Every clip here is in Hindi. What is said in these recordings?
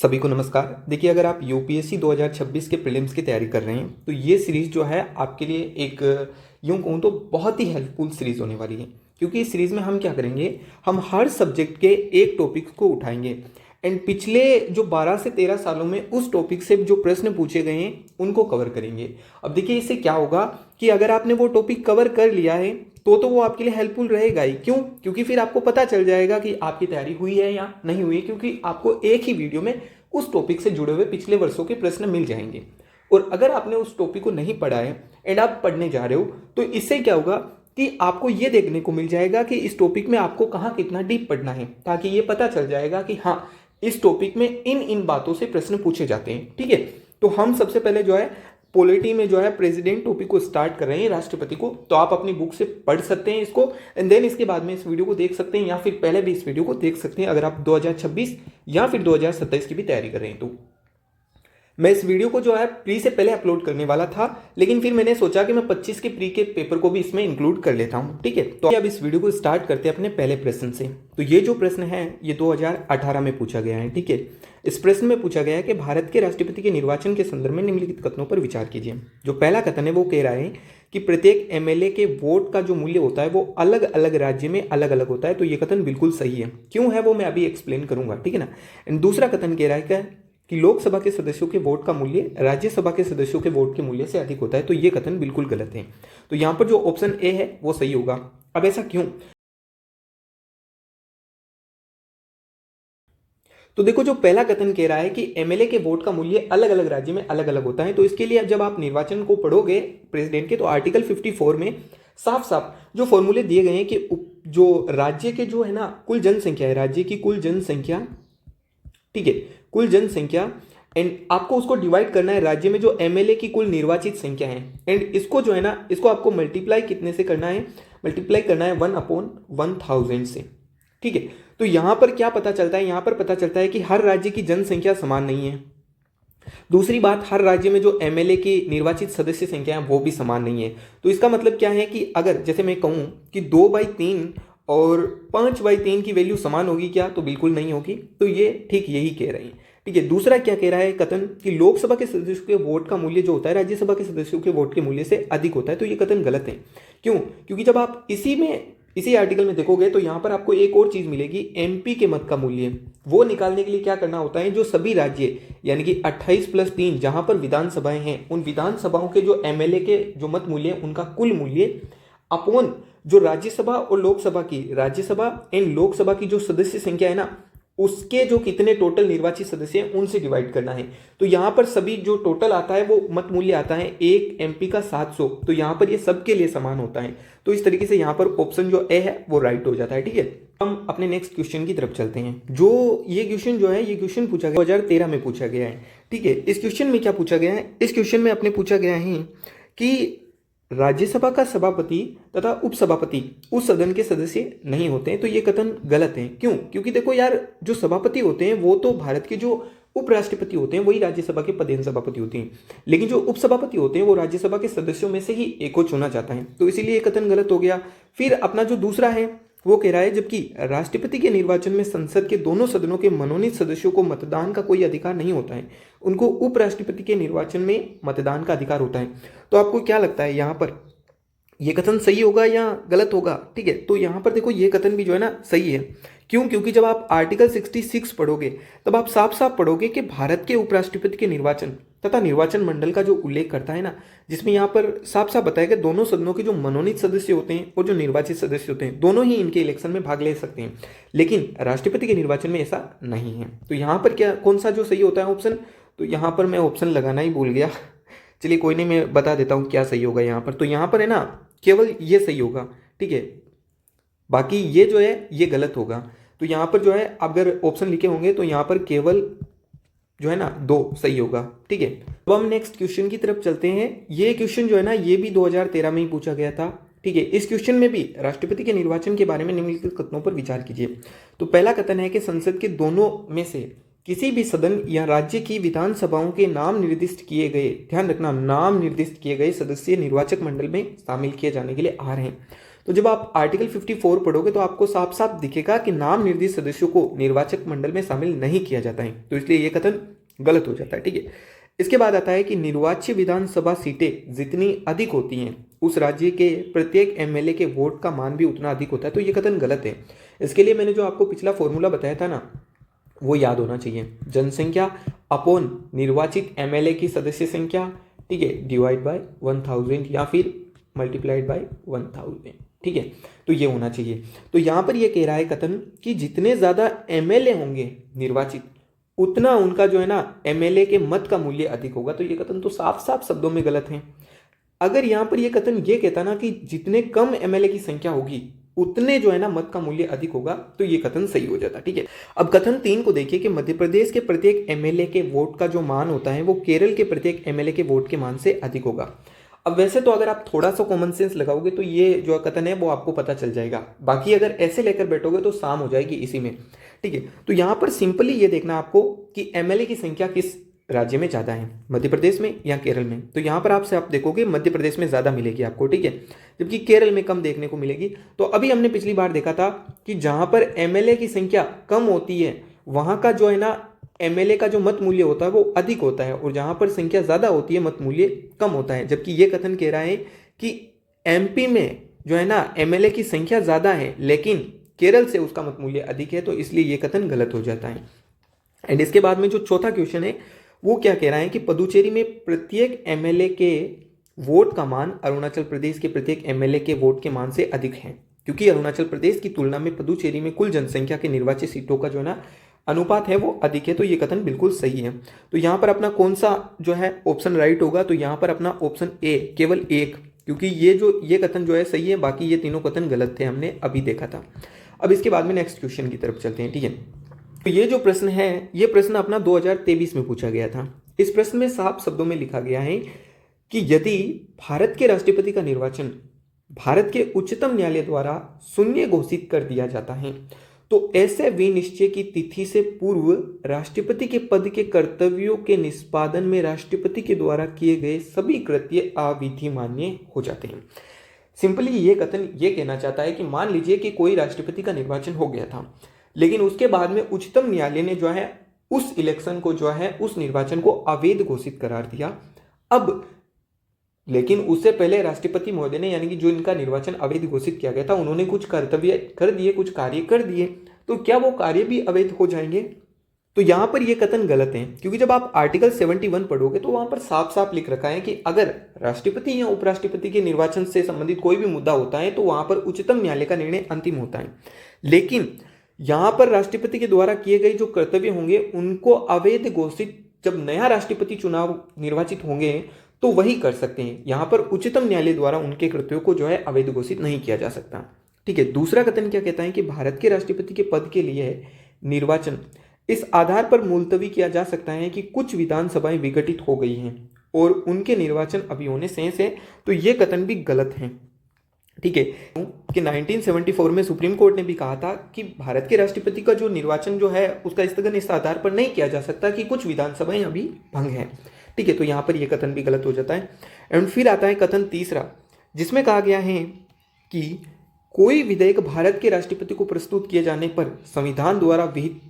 सभी को नमस्कार। देखिए, अगर आप यूपीएससी 2026 के प्रीलिम्स की तैयारी कर रहे हैं तो ये सीरीज़ जो है आपके लिए एक यूँ कहूँ तो बहुत ही हेल्पफुल सीरीज़ होने वाली है। क्योंकि इस सीरीज़ में हम क्या करेंगे, हम हर सब्जेक्ट के एक टॉपिक को उठाएंगे एंड पिछले जो 12 से 13 सालों में उस टॉपिक से जो प्रश्न पूछे गए हैं उनको कवर करेंगे। अब देखिए, इससे क्या होगा कि अगर आपने वो टॉपिक कवर कर लिया है तो वो आपके लिए हेल्पफुल रहेगा ही। क्यों? क्योंकि फिर आपको पता चल जाएगा कि आपकी तैयारी हुई है या नहीं हुई है, क्योंकि आपको एक ही वीडियो में उस टॉपिक से जुड़े हुए पिछले वर्षों के प्रश्न मिल जाएंगे। और अगर आपने उस टॉपिक को नहीं पढ़ा है एंड आप पढ़ने जा रहे हो तो इससे क्या होगा कि आपको ये देखने को मिल जाएगा कि इस टॉपिक में आपको कहाँ कितना डीप पढ़ना है, ताकि ये पता चल जाएगा कि हाँ, इस टॉपिक में इन बातों से प्रश्न पूछे जाते हैं। ठीक है, तो हम सबसे पहले जो है पॉलिटी में जो है प्रेसिडेंट टॉपिक को स्टार्ट कर रहे हैं, राष्ट्रपति को। तो आप अपनी बुक से पढ़ सकते हैं इसको एंड देन इसके बाद में इस वीडियो को देख सकते हैं, या फिर पहले भी इस वीडियो को देख सकते हैं अगर आप 2026 या फिर 2027 की भी तैयारी कर रहे हैं। तो मैं इस वीडियो को जो है प्री से पहले अपलोड करने वाला था, लेकिन फिर मैंने सोचा कि मैं 25 के प्री के पेपर को भी इसमें इंक्लूड कर लेता हूं। ठीक है, तो अब इस वीडियो को स्टार्ट करते हैं अपने पहले प्रश्न से। तो ये जो प्रश्न है ये 2018 में पूछा गया है। ठीक है, इस प्रश्न में पूछा गया है कि भारत के राष्ट्रपति के निर्वाचन के संदर्भ में निम्नलिखित कथनों पर विचार कीजिए। जो पहला कथन है वो कह रहा है कि प्रत्येक एमएलए के वोट का जो मूल्य होता है वो अलग अलग राज्य में अलग अलग होता है। तो ये कथन बिल्कुल सही है। क्यों है वो मैं अभी एक्सप्लेन करूंगा। ठीक है ना। एंड दूसरा कथन कह रहा है कि लोकसभा के सदस्यों के वोट का मूल्य राज्यसभा के सदस्यों के वोट के मूल्य से अधिक होता है। तो ये कथन बिल्कुल गलत है। तो यहां पर जो ऑप्शन ए है वो सही होगा। अब ऐसा क्यों? तो देखो, जो पहला कथन कह रहा है कि एमएलए के वोट का मूल्य अलग अलग राज्य में अलग अलग होता है, तो इसके लिए अब जब आप निर्वाचन को पढ़ोगे प्रेसिडेंट के, तो आर्टिकल 54 में साफ साफ जो फॉर्मूले दिए गए हैं कि जो राज्य के जो है ना कुल जनसंख्या है, राज्य की कुल जनसंख्या, ठीक है, कुल जनसंख्या, एंड आपको उसको डिवाइड करना है राज्य में जो एमएलए की कुल निर्वाचित संख्या है, एंड इसको जो है ना इसको आपको मल्टीप्लाई कितने से करना है, मल्टीप्लाई करना है 1/1000 से। ठीक है, तो यहां पर क्या पता चलता है, यहां पर पता चलता है कि हर राज्य की जनसंख्या समान नहीं है। दूसरी बात, हर राज्य में जो एमएलए की निर्वाचित सदस्य संख्या है वो भी समान नहीं है। तो इसका मतलब क्या है कि अगर जैसे मैं कहूं कि 2/3 और 5/3 की वैल्यू समान होगी क्या, तो बिल्कुल नहीं होगी। तो ये ठीक यही कह रहे हैं। ठीक है, दूसरा क्या कह रहा है कथन कि लोकसभा के सदस्यों के वोट का मूल्य जो होता है राज्यसभा के सदस्यों के वोट के मूल्य से अधिक होता है। तो ये कथन गलत है। क्यों? क्योंकि जब आप इसी आर्टिकल में देखोगे तो यहां पर आपको एक और चीज मिलेगी, एमपी के मत का मूल्य। वो निकालने के लिए क्या करना होता है, जो सभी राज्य यानी कि 28+3 जहां पर विधानसभाएं हैं उन विधानसभाओं के जो एमएलए के जो मत मूल्य है उनका कुल मूल्य अपॉन जो राज्यसभा और लोकसभा की, राज्यसभा एंड लोकसभा की जो सदस्य संख्या है ना उसके जो कितने टोटल निर्वाचित सदस्य हैं उनसे डिवाइड करना है। तो यहां पर सभी जो टोटल आता है वो मत मूल्य आता है एक एमपी का 700। तो यहां पर ये सबके लिए समान होता है। तो इस तरीके से यहां पर ऑप्शन जो ए है वो राइट हो जाता है। ठीक है, हम अपने नेक्स्ट क्वेश्चन की तरफ चलते हैं। जो ये क्वेश्चन जो है ये क्वेश्चन पूछा गया 2013 में पूछा गया है। ठीक है, इस क्वेश्चन में क्या पूछा गया है, इस क्वेश्चन में अपने पूछा गया है कि राज्यसभा का सभापति तथा उपसभापति उस सदन के सदस्य नहीं होते हैं। तो ये कथन गलत है। क्यों? क्योंकि देखो यार, जो सभापति होते हैं वो तो भारत के जो उपराष्ट्रपति होते हैं वही राज्यसभा के पदेन सभापति होते हैं, लेकिन जो उपसभापति होते हैं वो राज्यसभा के सदस्यों में से ही एक को चुना जाता है। तो इसीलिए ये कथन गलत हो गया। फिर अपना जो दूसरा है वो कह रहा है जबकि राष्ट्रपति के निर्वाचन में संसद के दोनों सदनों के मनोनीत सदस्यों को मतदान का कोई अधिकार नहीं होता है, उनको उपराष्ट्रपति के निर्वाचन में मतदान का अधिकार होता है। तो आपको क्या लगता है यहाँ पर ये कथन सही होगा या गलत होगा? ठीक है, तो यहाँ पर देखो ये कथन भी जो है ना सही है। क्यों? क्योंकि जब आप आर्टिकल 66 पढ़ोगे तब आप साफ साफ पढ़ोगे कि भारत के उपराष्ट्रपति के निर्वाचन तथा निर्वाचन मंडल का जो उल्लेख करता है ना, जिसमें यहाँ पर साफ साफ बताया कि दोनों सदनों के जो मनोनीत सदस्य होते हैं और जो निर्वाचित सदस्य होते हैं दोनों ही इनके इलेक्शन में भाग ले सकते हैं, लेकिन राष्ट्रपति के निर्वाचन में ऐसा नहीं है। तो यहाँ पर क्या कौन सा जो सही होता है ऑप्शन, तो यहाँ पर मैं ऑप्शन लगाना ही भूल गया। चलिए कोई नहीं, मैं बता देता हूँ क्या सही होगा यहाँ पर। तो यहाँ पर है ना केवल ये सही होगा। ठीक है, बाकी ये जो है ये गलत होगा। तो यहाँ पर जो है अगर ऑप्शन लिखे होंगे तो यहाँ पर केवल जो है ना 2 सही होगा। ठीक है, तो हम नेक्स्ट क्वेश्चन की तरफ चलते हैं। ये क्वेश्चन जो है ना ये भी 2013 में ही पूछा गया था। ठीक है, इस क्वेश्चन में भी राष्ट्रपति के निर्वाचन के बारे में निम्नलिखित कथनों पर विचार कीजिए। तो पहला कथन है कि संसद के दोनों में से किसी भी सदन या राज्य की विधानसभाओं के नाम निर्दिष्ट किए गए, ध्यान रखना, नाम निर्दिष्ट किए गए सदस्य निर्वाचक मंडल में शामिल किए जाने के लिए आ रहे हैं। तो जब आप आर्टिकल 54 पढ़ोगे तो आपको साफ साफ दिखेगा कि नाम निर्दिष्ट सदस्यों को निर्वाचक मंडल में शामिल नहीं किया जाता है, तो इसलिए यह कथन गलत हो जाता है। ठीक है, इसके बाद आता है कि निर्वाच्य विधानसभा सीटें जितनी अधिक होती हैं उस राज्य के प्रत्येक एमएलए के वोट का मान भी उतना अधिक होता है, तो ये कथन गलत है। इसके लिए मैंने जो आपको पिछला फॉर्मूला बताया था ना, वो याद होना चाहिए। जनसंख्या अपॉन निर्वाचित एमएलए की सदस्य संख्या, ठीक है, डिवाइड बाय 1000 या फिर मल्टीप्लाइड बाय 1000, ठीक है, तो ये होना चाहिए। तो यहाँ पर ये कह रहा है कथन कि जितने ज़्यादा एमएलए होंगे निर्वाचित उतना उनका जो है ना एमएलए के मत का मूल्य अधिक होगा, तो ये कथन तो साफ साफ शब्दों में गलत है। अगर यहाँ पर ये कथन ये कहता ना कि जितने कम एमएलए की संख्या होगी उतने जो है ना मत का मूल्य अधिक होगा, तो ये कथन सही हो जाता। ठीक है, अब कथन 3 को देखिए कि मध्य प्रदेश के प्रत्येक एमएलए के वोट का जो मान होता है वो केरल के प्रत्येक एमएलए के वोट के मान से अधिक होगा। अब वैसे तो अगर आप थोड़ा सा कॉमन सेंस लगाओगे तो ये जो कथन है वो आपको पता चल जाएगा, बाकी अगर ऐसे लेकर बैठोगे तो शाम हो जाएगी इसी में। ठीक है, तो यहाँ पर सिंपली ये देखना आपको कि एमएलए की संख्या किस राज्य में ज़्यादा है, मध्य प्रदेश में या केरल में। तो यहाँ पर आपसे आप देखोगे मध्य प्रदेश में ज़्यादा मिलेगी आपको, ठीक है, जबकि केरल में कम देखने को मिलेगी। तो अभी हमने पिछली बार देखा था कि जहाँ पर एमएलए की संख्या कम होती है वहाँ का जो है ना एमएलए का जो मत मूल्य होता है वो अधिक होता है, और जहाँ पर संख्या ज़्यादा होती है मत मूल्य कम होता है। जबकि ये कथन कह रहा है कि एमपी में जो है ना एमएलए की संख्या ज़्यादा है लेकिन केरल से उसका मत मूल्य अधिक है, तो इसलिए ये कथन गलत हो जाता है। एंड इसके बाद में जो चौथा क्वेश्चन है वो क्या कह रहा है कि पुदुचेरी में प्रत्येक एमएलए के वोट का मान अरुणाचल प्रदेश के प्रत्येक एमएलए के वोट के मान से अधिक है, क्योंकि अरुणाचल प्रदेश की तुलना में पुदुचेरी में कुल जनसंख्या के निर्वाचित सीटों का जो है ना अनुपात है वो अधिक है। तो ये कथन बिल्कुल सही है। तो यहाँ पर अपना कौन सा जो है ऑप्शन राइट होगा, तो यहाँ पर अपना ऑप्शन ए केवल एक, क्योंकि ये कथन जो है सही है, बाकी ये तीनों कथन गलत थे, हमने अभी देखा था। अब इसके बाद में नेक्स्ट क्वेश्चन की तरफ चलते हैं। ठीक है, तो ये जो प्रश्न है ये प्रश्न अपना 2023 में पूछा गया था। इस प्रश्न में साफ शब्दों में लिखा गया है कि यदि भारत के राष्ट्रपति का निर्वाचन भारत के उच्चतम न्यायालय द्वारा शून्य घोषित कर दिया जाता है तो ऐसे विनिश्चय की तिथि से पूर्व राष्ट्रपति के पद के कर्तव्यों के निष्पादन में राष्ट्रपति के द्वारा किए गए सभी कृत्य अविधि मान्य हो जाते हैं। सिंपली ये कथन ये कहना चाहता है कि मान लीजिए कि कोई राष्ट्रपति का निर्वाचन हो गया था, लेकिन उसके बाद में उच्चतम न्यायालय ने जो है उस इलेक्शन को जो है उस निर्वाचन को अवैध घोषित करार दिया। अब लेकिन उससे पहले राष्ट्रपति महोदय ने यानी कि जो इनका निर्वाचन अवैध घोषित किया गया था उन्होंने कुछ कर्तव्य कर दिए, कुछ कार्य कर दिए, तो क्या वो कार्य भी अवैध हो जाएंगे? तो यहां पर यह कथन गलत है, क्योंकि जब आप आर्टिकल 71 पढ़ोगे तो वहां पर साफ साफ लिख रखा है कि अगर राष्ट्रपति या उपराष्ट्रपति के निर्वाचन से संबंधित कोई भी मुद्दा होता है तो वहां पर उच्चतम न्यायालय का निर्णय अंतिम होता है। लेकिन यहां पर राष्ट्रपति के द्वारा किए गए जो कर्तव्य होंगे उनको अवैध घोषित जब नया राष्ट्रपति चुनाव निर्वाचित होंगे तो वही कर सकते हैं। यहां पर उच्चतम न्यायालय द्वारा उनके कृत्यों को जो है अवैध घोषित नहीं किया जा सकता। ठीक है, दूसरा कथन क्या कहता है कि भारत के राष्ट्रपति के पद के लिए निर्वाचन इस आधार पर मुलतवी किया जा सकता है कि कुछ विधानसभाएं विघटित हो गई हैं और उनके निर्वाचन अभी होने शेष है, तो ये कथन भी गलत है। ठीक है, कि 1974 में सुप्रीम कोर्ट ने भी कहा था कि भारत के राष्ट्रपति का जो निर्वाचन जो है उसका स्थगन इस आधार पर नहीं किया जा सकता कि कुछ विधानसभाएं अभी भंग हैं। ठीक है, तो यहाँ पर यह कथन भी गलत हो जाता है। एंड फिर आता है कथन तीसरा, जिसमें कहा गया है कि कोई विधेयक भारत के राष्ट्रपति को प्रस्तुत किए जाने पर संविधान द्वारा विहित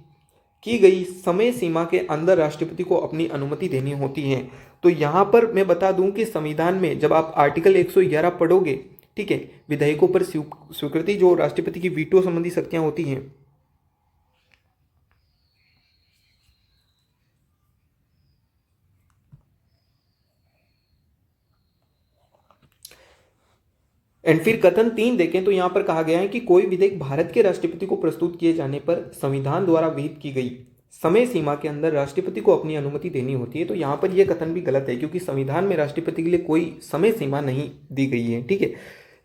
की गई समय सीमा के अंदर राष्ट्रपति को अपनी अनुमति देनी होती है। तो यहाँ पर मैं बता दूं कि संविधान में जब आप आर्टिकल 111 पढ़ोगे, ठीक है, विधेयकों पर स्वीकृति जो राष्ट्रपति की वीटो संबंधी शक्तियां होती हैं, एंड फिर कथन 3 देखें तो यहां पर कहा गया है कि कोई विधेयक भारत के राष्ट्रपति को प्रस्तुत किए जाने पर संविधान द्वारा विहित की गई समय सीमा के अंदर राष्ट्रपति को अपनी अनुमति देनी होती है। तो यहां पर यह कथन भी गलत है, क्योंकि संविधान में राष्ट्रपति के लिए कोई समय सीमा नहीं दी गई है। ठीक है,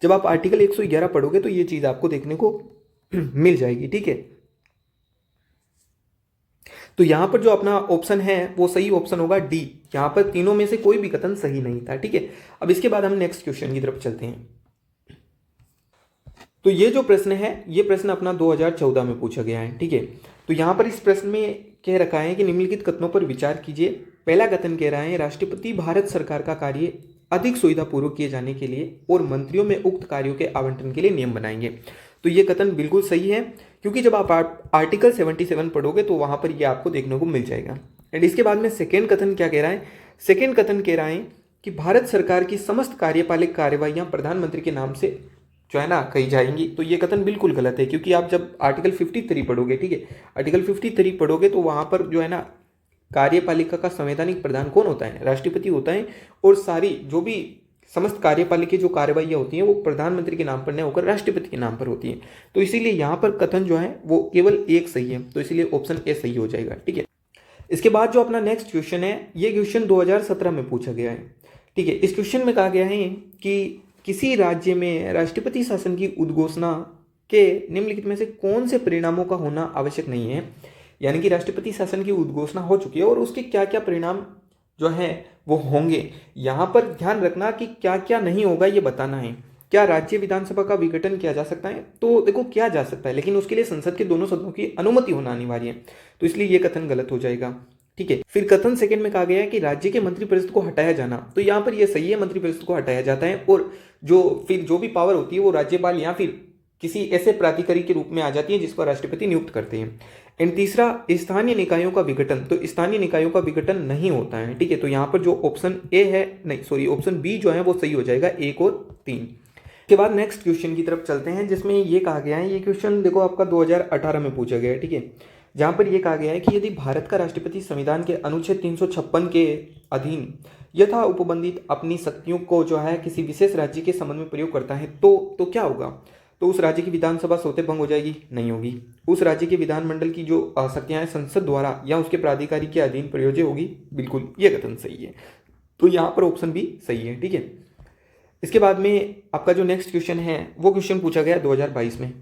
जब आप आर्टिकल 111 पढ़ोगे तो यह चीज आपको देखने को मिल जाएगी। ठीक है, तो यहां पर जो अपना ऑप्शन है वो सही ऑप्शन होगा डी। यहां पर तीनों में से कोई भी कथन सही नहीं था। ठीक है, अब इसके बाद हम नेक्स्ट क्वेश्चन की तरफ चलते हैं। तो ये जो प्रश्न है ये प्रश्न अपना 2014 में पूछा गया है। ठीक है, तो यहाँ पर इस प्रश्न में कह रखा है कि निम्नलिखित कथनों पर विचार कीजिए। पहला कथन कह रहा है राष्ट्रपति भारत सरकार का कार्य अधिक सुविधापूर्वक किए जाने के लिए और मंत्रियों में उक्त कार्यों के आवंटन के लिए नियम बनाएंगे। तो ये कथन बिल्कुल सही है, क्योंकि जब आप आर्टिकल 77 पढ़ोगे तो वहां पर ये आपको देखने को मिल जाएगा। एंड इसके बाद में सेकेंड कथन क्या कह रहा है? सेकेंड कथन कह रहा है कि भारत सरकार की समस्त कार्यपालिक कार्यवाहियां प्रधानमंत्री के नाम से जो है ना कही जाएंगी। तो ये कथन बिल्कुल गलत है, क्योंकि आप जब आर्टिकल 53 पढ़ोगे, ठीक है, आर्टिकल 53 पढ़ोगे तो वहां पर जो है ना कार्यपालिका का संवैधानिक प्रधान कौन होता है? राष्ट्रपति होता है। और सारी जो भी समस्त कार्यपालिका जो कार्यवाहियां होती हैं वो प्रधानमंत्री के नाम पर नहीं होकर राष्ट्रपति के नाम पर होती हैं। तो इसीलिए यहाँ पर कथन जो है वो केवल एक सही है, तो इसीलिए ऑप्शन ए सही हो जाएगा। ठीक है, इसके बाद जो अपना नेक्स्ट क्वेश्चन है, ये क्वेश्चन 2017 में पूछा गया है। ठीक है, इस क्वेश्चन में कहा गया है कि किसी राज्य में राष्ट्रपति शासन की उद्घोषणा के निम्नलिखित में से कौन से परिणामों का होना आवश्यक नहीं है। यानी कि राष्ट्रपति शासन की उद्घोषणा हो चुकी है और उसके क्या क्या परिणाम जो है वो होंगे। यहाँ पर ध्यान रखना कि क्या क्या नहीं होगा ये बताना है। क्या राज्य विधानसभा का विघटन किया जा सकता है? तो देखो किया जा सकता है, लेकिन उसके लिए संसद के दोनों सदनों की अनुमति होना अनिवार्य है, तो इसलिए ये कथन गलत हो जाएगा। ठीक है, फिर कथन सेकंड में कहा गया है कि राज्य के मंत्रिपरिषद को हटाया जाना। तो यहाँ पर ये सही है, मंत्रिपरिषद को हटाया जाता है और जो भी पावर होती है वो राज्यपाल या फिर किसी ऐसे प्राधिकारी के रूप में आ जाती है जिसको राष्ट्रपति नियुक्त करते हैं। एंड तीसरा, स्थानीय निकायों का विघटन। तो स्थानीय निकायों का विघटन नहीं होता है। ठीक है, तो यहाँ पर जो ऑप्शन ए है, नहीं सॉरी, ऑप्शन बी जो है वो सही हो जाएगा, 1 और 3। के बाद नेक्स्ट क्वेश्चन की तरफ चलते हैं, जिसमें ये कहा गया है, ये क्वेश्चन देखो आपका 2018 में पूछा गया है। ठीक है, जहाँ पर ये कहा गया है कि यदि भारत का राष्ट्रपति संविधान के अनुच्छेद 356 के अधीन यथा उपबंधित अपनी शक्तियों को जो है किसी विशेष राज्य के संबंध में प्रयोग करता है तो क्या होगा? तो उस राज्य की विधानसभा स्वतः भंग हो जाएगी? नहीं होगी। उस राज्य के विधानमंडल की जो शक्तियां हैं संसद द्वारा या उसके प्राधिकारी के अधीन प्रयोज्य होगी? बिल्कुल, ये कथन सही है, तो यहाँ पर ऑप्शन भी सही है। ठीक है, इसके बाद में आपका जो नेक्स्ट क्वेश्चन है वो क्वेश्चन पूछा गया 2022 में।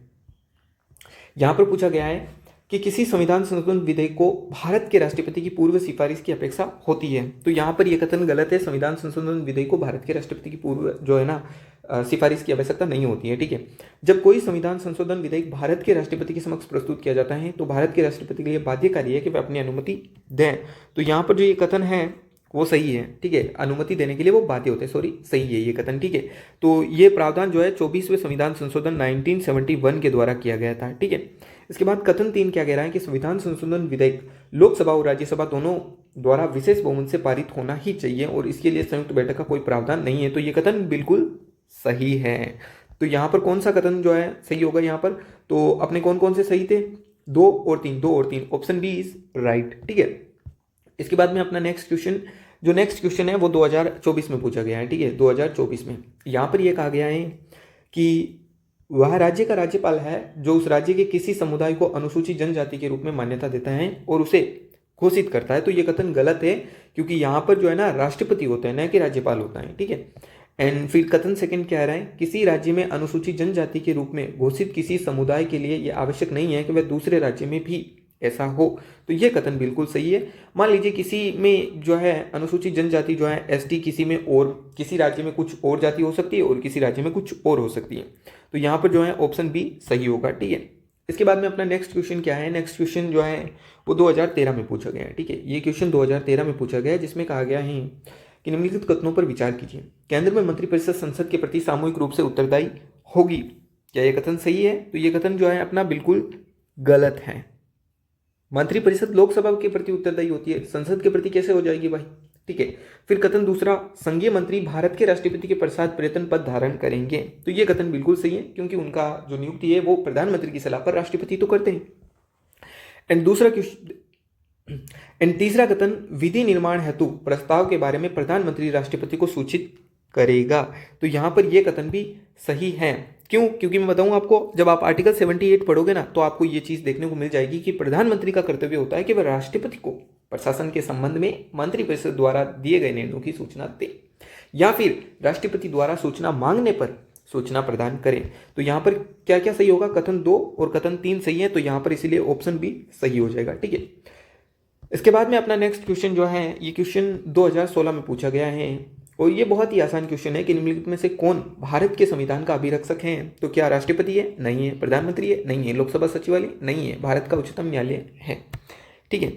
यहाँ पर पूछा गया है कि किसी संविधान संशोधन विधेयक को भारत के राष्ट्रपति की पूर्व सिफारिश की अपेक्षा होती है। तो यहाँ पर यह कथन गलत है, संविधान संशोधन विधेयक को भारत के राष्ट्रपति की पूर्व जो है ना सिफारिश की आवश्यकता नहीं होती है। ठीक है, जब कोई संविधान संशोधन विधेयक भारत के राष्ट्रपति के समक्ष प्रस्तुत किया जाता है तो भारत के राष्ट्रपति के लिए बाध्यकारी है कि वे अपनी अनुमति दें। तो यहाँ पर जो ये कथन है वो सही है। ठीक है, अनुमति देने के लिए वो बाध्य होते हैं, सही है ये कथन। ठीक है, तो ये प्रावधान जो है 24वें संविधान संशोधन 1971 के द्वारा किया गया था। ठीक है, इसके बाद कथन 3 क्या कह रहा है कि संविधान संशोधन विधेयक लोकसभा और राज्यसभा दोनों द्वारा विशेष बहुमत से पारित होना ही चाहिए और इसके लिए संयुक्त बैठक का कोई प्रावधान नहीं है। तो ये कथन बिल्कुल सही है। तो यहाँ पर कौन सा कथन जो है सही होगा? यहाँ पर तो अपने कौन कौन से सही थे? 2 और 3, ऑप्शन बी इज राइट। ठीक है, इसके बाद में अपना नेक्स्ट क्वेश्चन है वो 2024 में पूछा गया है। ठीक है, 2024 में यहाँ पर यह कहा गया है कि वह राज्य का राज्यपाल है जो उस राज्य के किसी समुदाय को अनुसूचित जनजाति के रूप में मान्यता देता है और उसे घोषित करता है। तो ये कथन गलत है, क्योंकि यहाँ पर जो है ना राष्ट्रपति होता है, न कि राज्यपाल होता है। ठीक है, एंड फिर कथन सेकंड क्या रहा है? किसी राज्य में अनुसूचित जनजाति के रूप में घोषित किसी समुदाय के लिए यह आवश्यक नहीं है कि वह दूसरे राज्य में भी ऐसा हो। तो ये कथन बिल्कुल सही है। मान लीजिए किसी में जो है अनुसूचित जनजाति जो है एसटी, किसी में और किसी राज्य में कुछ और जाति हो सकती है और किसी राज्य में कुछ और हो सकती है। तो यहाँ पर जो है ऑप्शन बी सही होगा। ठीक है, इसके बाद में अपना नेक्स्ट क्वेश्चन क्या है? नेक्स्ट क्वेश्चन जो है वो 2013 में पूछा गया है। ठीक है, ये क्वेश्चन 2013 में पूछा गया है, जिसमें कहा गया है कि निम्नलिखित कथनों पर विचार कीजिए। केंद्र में मंत्रिपरिषद संसद के प्रति सामूहिक रूप से उत्तरदायी होगी। क्या यह कथन सही है? तो ये कथन जो है अपना बिल्कुल गलत है। मंत्रिपरिषद लोकसभा के प्रति उत्तरदायी होती है, संसद के प्रति कैसे हो जाएगी भाई? ठीक है, फिर कथन दूसरा, संघीय मंत्री भारत के राष्ट्रपति के पश्चात पर्यटन पद धारण करेंगे। तो ये कथन बिल्कुल सही है, क्योंकि उनका जो नियुक्ति है वो प्रधानमंत्री की सलाह पर राष्ट्रपति तो करते हैं। एंड तीसरा कथन, विधि निर्माण हेतु प्रस्ताव के बारे में प्रधानमंत्री राष्ट्रपति को सूचित करेगा। तो यहाँ पर यह कथन भी सही है। क्यों? क्योंकि मैं बताऊं आपको, जब आप आर्टिकल 78 पढ़ोगे ना तो आपको ये चीज देखने को मिल जाएगी कि प्रधानमंत्री का कर्तव्य होता है कि वह राष्ट्रपति को प्रशासन के संबंध में मंत्रिपरिषद द्वारा दिए गए निर्णयों की सूचना दे या फिर राष्ट्रपति द्वारा सूचना मांगने पर सूचना प्रदान करें। तो यहाँ पर क्या क्या सही होगा? कथन 2 और कथन 3 सही है, तो यहाँ पर इसीलिए ऑप्शन बी सही हो जाएगा। ठीक है, इसके बाद में अपना नेक्स्ट क्वेश्चन जो है, ये क्वेश्चन 2016 में पूछा गया है और ये बहुत ही आसान क्वेश्चन है कि निम्नलिखित में से कौन भारत के संविधान का अभिरक्षक है? तो क्या राष्ट्रपति है? नहीं है। प्रधानमंत्री है? नहीं है। लोकसभा सचिवालय? नहीं है। भारत का उच्चतम न्यायालय है। ठीक है,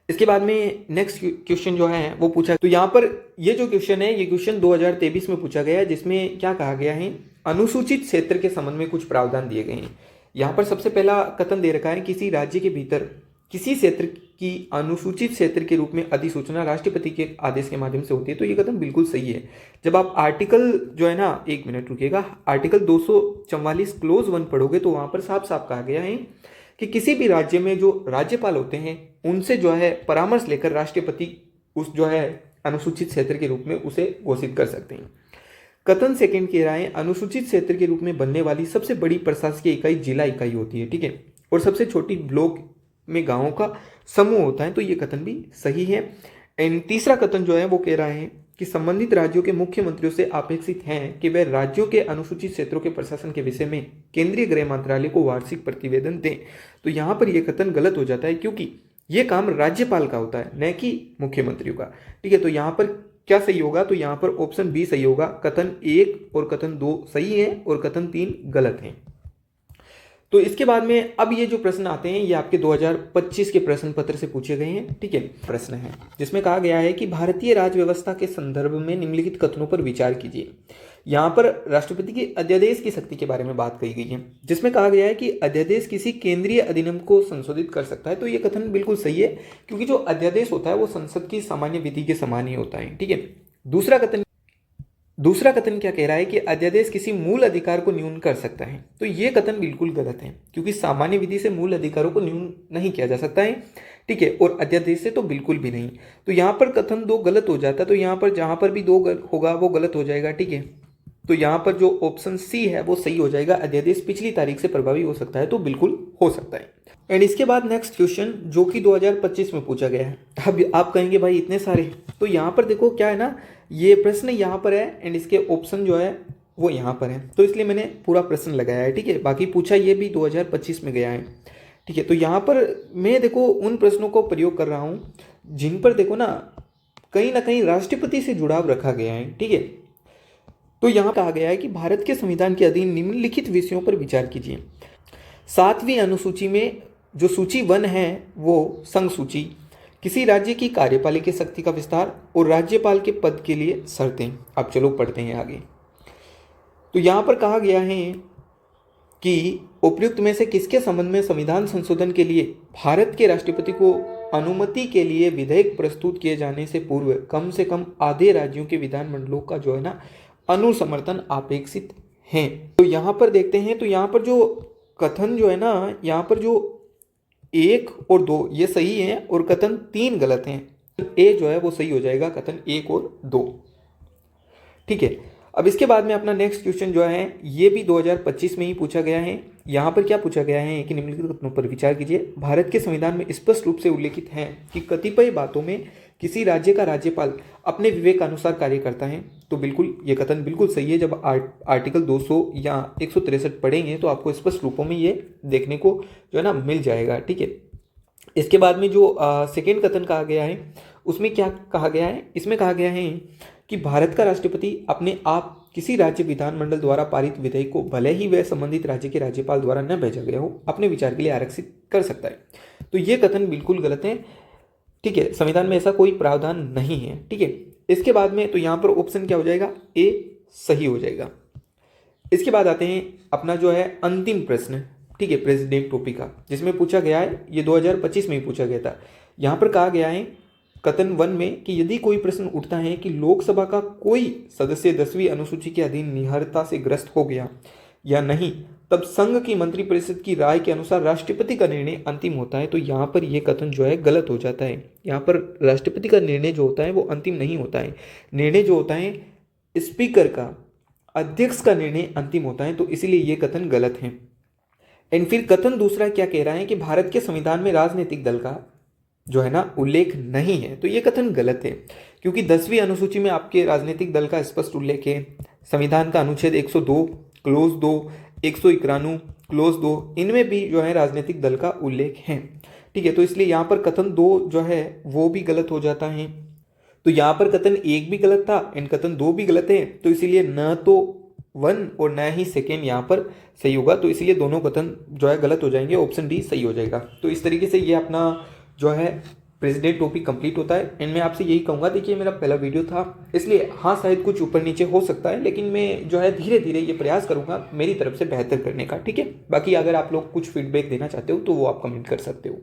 इसके बाद में नेक्स्ट क्वेश्चन जो है वो पूछा, तो यहाँ पर ये जो क्वेश्चन है ये क्वेश्चन 2023 में पूछा गया है, जिसमें क्या कहा गया है, अनुसूचित क्षेत्र के संबंध में कुछ प्रावधान दिए गए हैं। यहाँ पर सबसे पहला कथन दे रखा है, किसी राज्य के भीतर किसी क्षेत्र की अनुसूचित क्षेत्र के रूप में अधिसूचना राष्ट्रपति के आदेश के माध्यम से होती है। तो ये कथन बिल्कुल सही है। जब आप आर्टिकल जो है ना, एक मिनट रुकिएगा, आर्टिकल 244 क्लोज 1 पढ़ोगे तो वहाँ पर साफ साफ कहा गया है कि किसी भी राज्य में जो राज्यपाल होते हैं उनसे जो है परामर्श लेकर राष्ट्रपति उस जो है अनुसूचित क्षेत्र के रूप में उसे घोषित कर सकते हैं। कथन सेकंड कह रहा है, अनुसूचित क्षेत्र के रूप में बनने वाली सबसे बड़ी प्रशासकीय इकाई जिला इकाई होती है, ठीक है, और सबसे छोटी ब्लॉक में गांवों का समूह होता है। तो ये कथन भी सही है। एंड तीसरा कथन जो है वो कह रहा है कि संबंधित राज्यों के मुख्यमंत्रियों से अपेक्षित है कि वे राज्यों के अनुसूचित क्षेत्रों के प्रशासन के विषय में केंद्रीय गृह मंत्रालय को वार्षिक प्रतिवेदन दें। तो यहाँ पर यह कथन गलत हो जाता है, क्योंकि ये काम राज्यपाल का होता है, न कि मुख्यमंत्रियों का, ठीक है। तो यहाँ पर क्या सही होगा, तो यहाँ पर ऑप्शन बी सही होगा। कथन 1 और कथन 2 सही है और कथन 3 गलत है। तो इसके बाद में अब ये जो प्रश्न आते हैं ये आपके 2025 के प्रश्न पत्र से पूछे गए हैं, ठीक है। प्रश्न है जिसमें कहा गया है कि भारतीय राज्य व्यवस्था के संदर्भ में निम्नलिखित कथनों पर विचार कीजिए। यहाँ पर राष्ट्रपति की अध्यादेश की शक्ति के बारे में बात कही गई है, जिसमें कहा गया है कि अध्यादेश किसी केंद्रीय अधिनियम को संशोधित कर सकता है। तो ये कथन बिल्कुल सही है, क्योंकि जो अध्यादेश होता है वो संसद की सामान्य विधि के समान ही होता है, ठीक है। दूसरा कथन क्या कह रहा है कि अध्यादेश किसी मूल अधिकार को न्यून कर सकता है। तो ये कथन बिल्कुल गलत है, क्योंकि सामान्य विधि से मूल अधिकारों को न्यून नहीं किया जा सकता है, ठीक है, और अध्यादेश से तो बिल्कुल भी नहीं। तो यहाँ पर कथन 2 गलत हो जाता है। तो यहाँ पर जहाँ पर भी 2 होगा वो गलत हो जाएगा, ठीक है। तो यहाँ पर जो ऑप्शन सी है वो सही हो जाएगा। अध्यादेश पिछली तारीख से प्रभावी हो सकता है, तो बिल्कुल हो सकता है। एंड इसके बाद नेक्स्ट क्वेश्चन जो कि 2025 में पूछा गया है। अब आप कहेंगे भाई इतने सारे, तो यहाँ पर देखो क्या है ना, ये प्रश्न यहाँ पर है एंड इसके ऑप्शन जो है वो यहाँ पर है, तो इसलिए मैंने पूरा प्रश्न लगाया है, ठीक है। बाकी पूछा ये भी 2025 में गया है, ठीक है। तो यहाँ पर मैं देखो उन प्रश्नों को प्रयोग कर रहा हूँ जिन पर देखो ना कहीं राष्ट्रपति से जुड़ाव रखा गया है, ठीक है। तो यहाँ कहा गया है कि भारत के संविधान के अधीन निम्नलिखित विषयों पर विचार कीजिए। 7वीं अनुसूची में जो सूची 1 है वो संघ सूची, किसी राज्य की कार्यपालिका शक्ति का विस्तार और राज्यपाल के पद के लिए शर्तें। अब चलो पढ़ते हैं आगे। तो यहाँ पर कहा गया है कि उपयुक्त में से किसके संबंध में संविधान संशोधन के लिए भारत के राष्ट्रपति को अनुमति के लिए विधेयक प्रस्तुत किए जाने से पूर्व कम से कम आधे राज्यों के विधानमंडलों का जो है ना अनुसमर्थन अपेक्षित है। तो यहाँ पर देखते हैं, तो यहाँ पर जो कथन जो है ना, यहाँ पर जो 1 और 2 ये सही है और कथन 3 गलत हैं। ए जो है वो सही हो जाएगा, कथन 1 और 2, ठीक है। अब इसके बाद में अपना नेक्स्ट क्वेश्चन जो है ये भी 2025 में ही पूछा गया है। यहाँ पर क्या पूछा गया है कि निम्नलिखित कथनों पर विचार कीजिए। भारत के संविधान में स्पष्ट रूप से उल्लेखित है कि कतिपय बातों में किसी राज्य का राज्यपाल अपने विवेक अनुसार कार्य करता है। तो बिल्कुल ये कथन बिल्कुल सही है। जब आर्टिकल 200 या 163 पढ़ेंगे तो आपको स्पष्ट रूपों में ये देखने को जो है ना मिल जाएगा, ठीक है। इसके बाद में जो सेकेंड कथन कहा गया है उसमें क्या कहा गया है, इसमें कहा गया है कि भारत का राष्ट्रपति अपने आप किसी राज्य विधानमंडल द्वारा पारित विधेयक को भले ही वह संबंधित राज्य के राज्यपाल द्वारा न भेजा गया हो अपने विचार के लिए आरक्षित कर सकता है। तो ये कथन बिल्कुल गलत है, ठीक है। संविधान में ऐसा कोई प्रावधान नहीं है, ठीक है। इसके बाद में तो यहाँ पर ऑप्शन क्या हो जाएगा, ए सही हो जाएगा। इसके बाद आते हैं अपना जो है अंतिम प्रश्न, ठीक है, प्रेसिडेंट टॉपिक का, जिसमें पूछा गया है, ये 2025 में ही पूछा गया था। यहाँ पर कहा गया है कथन 1 में कि यदि कोई प्रश्न उठता है कि लोकसभा का कोई सदस्य 10वीं अनुसूची के अधीन निहरता से ग्रस्त हो गया या नहीं, तब संघ की मंत्रिपरिषद की राय के अनुसार राष्ट्रपति का निर्णय अंतिम होता है। तो यहाँ पर यह कथन जो है गलत हो जाता है। यहाँ पर राष्ट्रपति का निर्णय जो होता है वो अंतिम नहीं होता है। निर्णय जो होता है स्पीकर का, अध्यक्ष का निर्णय अंतिम होता है। तो इसीलिए ये कथन गलत है। एंड फिर कथन दूसरा क्या कह रहा है कि भारत के संविधान में राजनीतिक दल का जो है ना उल्लेख नहीं है। तो ये कथन गलत है, क्योंकि 10वीं अनुसूची में आपके राजनीतिक दल का स्पष्ट उल्लेख है। संविधान का अनुच्छेद 102 क्लोज 2, 191 क्लोज 2, इनमें भी जो है राजनीतिक दल का उल्लेख है, ठीक है। तो इसलिए यहाँ पर कथन 2 जो है वो भी गलत हो जाता है। तो यहाँ पर कथन 1 भी गलत था एंड कथन 2 भी गलत है। तो इसीलिए न तो 1 और न ही सेकेंड यहाँ पर सही होगा। तो इसीलिए दोनों कथन जो है गलत हो जाएंगे, ऑप्शन डी सही हो जाएगा। तो इस तरीके से ये अपना जो है प्रेसिडेंट टॉपिक कंप्लीट होता है। एंड मैं आपसे यही कहूँगा, देखिए मेरा पहला वीडियो था, इसलिए हाँ शायद कुछ ऊपर नीचे हो सकता है, लेकिन मैं जो है धीरे धीरे ये प्रयास करूँगा मेरी तरफ से बेहतर करने का, ठीक है। बाकी अगर आप लोग कुछ फीडबैक देना चाहते हो तो वो आप कमेंट कर सकते हो।